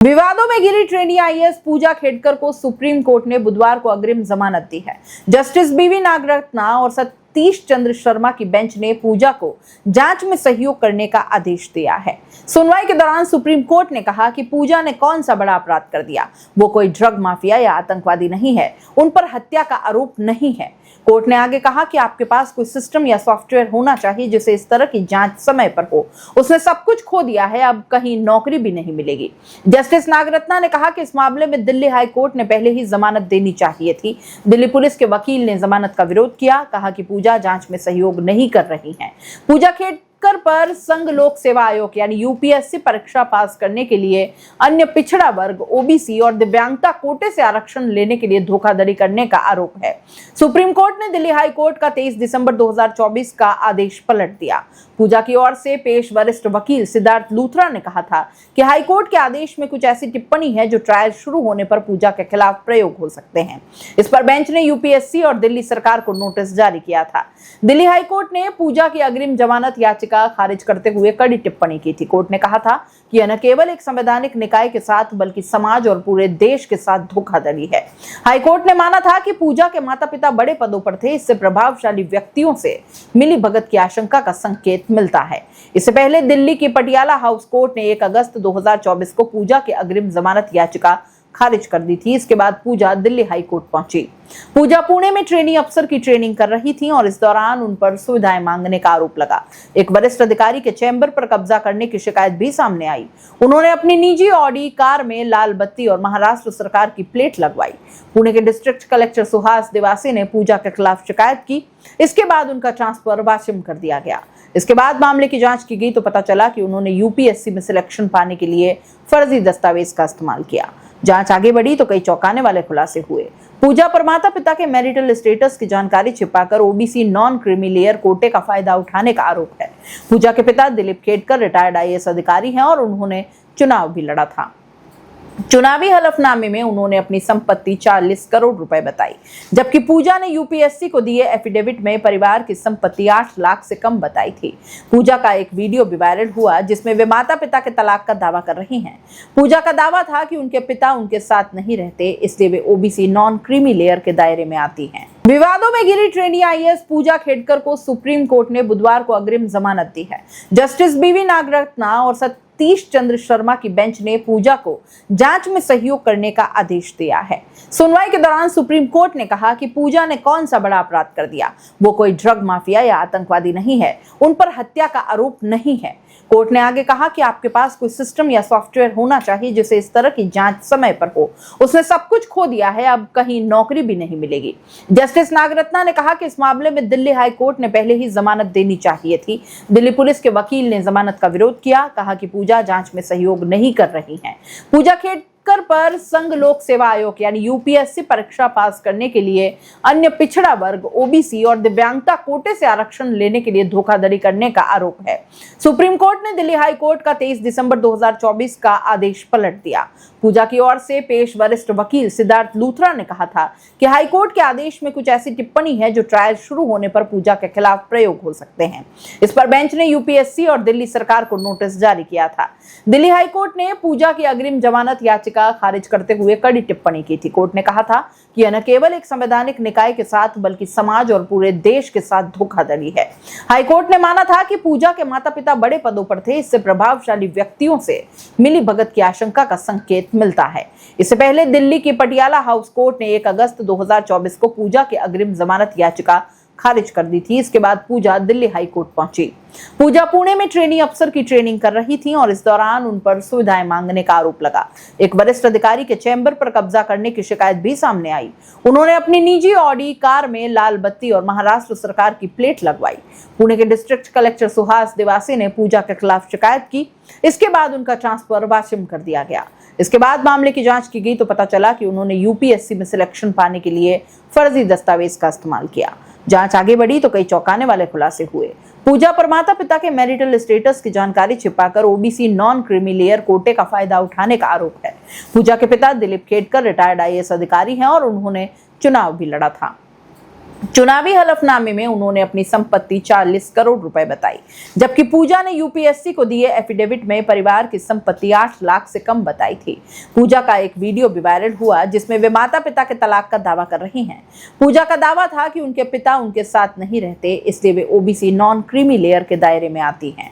विवादों में घिरी ट्रेनी आईएएस पूजा खेडकर को सुप्रीम कोर्ट ने बुधवार को अग्रिम जमानत दी है। जस्टिस बीवी नागरत्ना और सतीश चंद्र शर्मा की बेंच ने पूजा को जांच में सहयोग करने का आदेश दिया है। सुनवाई के दौरान सुप्रीम कोर्ट ने कहा कि पूजा ने कौन सा बड़ा अपराध कर दिया। वो कोई ड्रग माफिया या आतंकवादी नहीं है, उन पर हत्या का आरोप नहीं है। कोर्ट ने आगे कहा कि आपके पास कोई सिस्टम या सॉफ्टवेयर होना चाहिए जिससे इस तरह की जांच समय पर हो। उसने सब कुछ खो दिया है, अब कहीं नौकरी भी नहीं मिलेगी। जस्टिस नागरत्ना ने कहा कि इस मामले में दिल्ली हाई कोर्ट ने पहले ही जमानत देनी चाहिए थी। दिल्ली पुलिस के वकील ने जमानत का विरोध किया, कहा कि पूजा जांच में सहयोग नहीं कर रही हैं। पूजा खेडकर पर संघ लोक सेवा आयोग यानी यूपीएससी परीक्षा पास करने के लिए अन्य पिछड़ा वर्ग, ओबीसी और दिव्यांगता कोटे से आरक्षण लेने के लिए धोखाधड़ी करने का आरोप है। सुप्रीम कोर्ट ने दिल्ली हाई कोर्ट का 23 दिसंबर 2024 का आदेश पलट दिया। पूजा की ओर से पेश वरिष्ठ वकील सिद्धार्थ लूथरा ने कहा था कि हाई कोर्ट के आदेश में कुछ ऐसी टिप्पणी है जो ट्रायल शुरू होने पर पूजा के खिलाफ प्रयोग हो सकते हैं। इस पर बेंच ने यूपीएससी और दिल्ली सरकार को नोटिस जारी किया था। दिल्ली हाई कोर्ट ने पूजा की अग्रिम जमानत याचिका खारिज करते हुए कड़ी टिप्पणी की थी। कोर्ट ने कहा था कि यह न केवल एक संवैधानिक निकाय के साथ बल्कि समाज और पूरे देश के साथ धोखाधड़ी है। हाईकोर्ट ने माना था कि पूजा के माता पिता बड़े पदों पर थे, इससे प्रभावशाली व्यक्तियों से मिली भगत की आशंका का संकेत मिलता है। इससे पहले दिल्ली की पटियाला हाउस कोर्ट ने 1 अगस्त 2024 को पूजा की अग्रिम जमानत याचिका खारिज कर दी थी। इसके बाद पूजा दिल्ली हाई कोर्ट पहुंची। पूजा पुणे में ट्रेनी अफसर की ट्रेनिंग कर रही थी और इस दौरान उन पर सुविधाएं मांगने का आरोप लगा। एक वरिष्ठ अधिकारी के चैम्बर पर कब्जा करने की शिकायत भी सामने आई। उन्होंने अपनी निजी ऑडी कार में लाल बत्ती और महाराष्ट्र सरकार की प्लेट लगवाई। पुणे के डिस्ट्रिक्ट कलेक्टर सुहास देवासी ने पूजा के खिलाफ शिकायत की। इसके बाद उनका ट्रांसफर वाशिम कर दिया गया। इसके बाद मामले की जांच की गई तो पता चला कि उन्होंने यूपीएससी में सिलेक्शन पाने के लिए फर्जी दस्तावेज का इस्तेमाल किया। जांच आगे बढ़ी तो कई चौंकाने वाले खुलासे हुए। पूजा पर माता पिता के मैरिटल स्टेटस की जानकारी छिपाकर ओबीसी नॉन क्रीमी लेयर कोटे का फायदा उठाने का आरोप है। पूजा के पिता दिलीप खेडकर रिटायर्ड आईएएस अधिकारी हैं और उन्होंने चुनाव भी लड़ा था। चुनावी हलफनामे में उन्होंने अपनी संपत्ति 40 करोड़ रुपए बताई, जबकि पूजा ने यूपीएससी को दिए एफिडेविट में परिवार की संपत्ति 8 लाख से कम बताई थी। पूजा का एक वीडियो भी वायरल हुआ जिसमें वे माता पिता के तलाक का दावा कर रही हैं। पूजा का दावा था कि उनके पिता उनके साथ नहीं रहते, इसलिए वे ओबीसी नॉन क्रीमी लेयर के दायरे में आती हैं। विवादों में घिरी ट्रेनी आईएएस पूजा खेडकर को सुप्रीम कोर्ट ने बुधवार को अग्रिम जमानत दी है। जस्टिस बीवी नागरत्ना और सतीश चंद्र शर्मा की बेंच ने पूजा को जांच में सहयोग करने का आदेश दिया है। सुनवाई के दौरान सुप्रीम कोर्ट ने कहा कि पूजा ने कौन सा बड़ा अपराध कर दिया। वो कोई ड्रग माफिया या आतंकवादी नहीं है, उन पर हत्या का आरोप नहीं है। कोर्ट ने आगे कहा कि आपके पास कोई सिस्टम या सॉफ्टवेयर होना चाहिए जिससे इस तरह की जांच समय पर हो। उसने सब कुछ खो दिया है, अब कहीं नौकरी भी नहीं मिलेगी। जस्टिस नागरत्ना ने कहा कि इस मामले में दिल्ली हाई कोर्ट ने पहले ही जमानत देनी चाहिए थी। दिल्ली पुलिस के वकील ने जमानत का विरोध किया, कहा कि पूजा जांच में सहयोग नहीं कर रही हैं। पूजा खेडकर पर संघ लोक सेवा आयोग यानी यूपीएससी परीक्षा पास करने के लिए अन्य पिछड़ा वर्ग, ओबीसी और दिव्यांगता कोटे से आरक्षण लेने के लिए धोखाधड़ी करने का आरोप है। सुप्रीम कोर्ट ने दिल्ली हाई कोर्ट का 23 दिसंबर 2024 का आदेश पलट दिया। पूजा की ओर से पेश वरिष्ठ वकील सिद्धार्थ लूथरा ने कहा था कि हाई कोर्ट के आदेश में कुछ ऐसी टिप्पणी है जो ट्रायल शुरू होने पर पूजा के खिलाफ प्रयोग हो सकते हैं। इस पर बेंच ने यूपीएससी और दिल्ली सरकार को नोटिस जारी किया था। दिल्ली हाई कोर्ट ने पूजा की अग्रिम जमानत याचिका खारिज करते हुए कड़ी टिप्पणी की थी। कोर्ट ने कहा था कि यह न केवल एक संवैधानिक निकाय के साथ बल्कि समाज और पूरे देश के साथ धोखाधड़ी है। हाईकोर्ट ने माना था कि पूजा के माता पिता बड़े पदों पर थे, इससे प्रभावशाली व्यक्तियों से मिली भगत की आशंका का संकेत मिलता है। इससे पहले दिल्ली की पटियाला हाउस कोर्ट ने 1 अगस्त 2024 को पूजा की अग्रिम जमानत याचिका खारिज कर दी थी। इसके बाद पूजा दिल्ली हाई कोर्ट पहुंची। पूजा पुणे में ट्रेनी अफसर की ट्रेनिंग कर रही थी और इस दौरान उन पर सुविधाएं मांगने का आरोप लगा। एक वरिष्ठ अधिकारी के चैम्बर पर कब्जा करने की शिकायत भी सामने आई। उन्होंने अपनी निजी ऑडी कार में लाल बत्ती और महाराष्ट्र सरकार की प्लेट लगवाई। पुणे के डिस्ट्रिक्ट कलेक्टर सुहास देवासी ने पूजा के खिलाफ शिकायत की। इसके बाद उनका ट्रांसफर वाशिम कर दिया गया। इसके बाद मामले की जांच की गई तो पता चला कि उन्होंने यूपीएससी में सिलेक्शन पाने के लिए फर्जी दस्तावेज का इस्तेमाल किया। जांच आगे बढ़ी तो कई चौंकाने वाले खुलासे हुए। पूजा पर माता पिता के मैरिटल स्टेटस की जानकारी छिपाकर ओबीसी नॉन क्रीमी लेयर कोटे का फायदा उठाने का आरोप है। पूजा के पिता दिलीप खेडकर रिटायर्ड आईएएस अधिकारी हैं और उन्होंने चुनाव भी लड़ा था। चुनावी हलफनामे में उन्होंने अपनी संपत्ति 40 करोड़ रुपए बताई, जबकि पूजा ने यूपीएससी को दिए एफिडेविट में परिवार की संपत्ति 8 लाख से कम बताई थी। पूजा का एक वीडियो भी वायरल हुआ जिसमें वे माता पिता के तलाक का दावा कर रही हैं। पूजा का दावा था कि उनके पिता उनके साथ नहीं रहते, इसलिए वे ओबीसी नॉन क्रीमी लेयर के दायरे में आती हैं।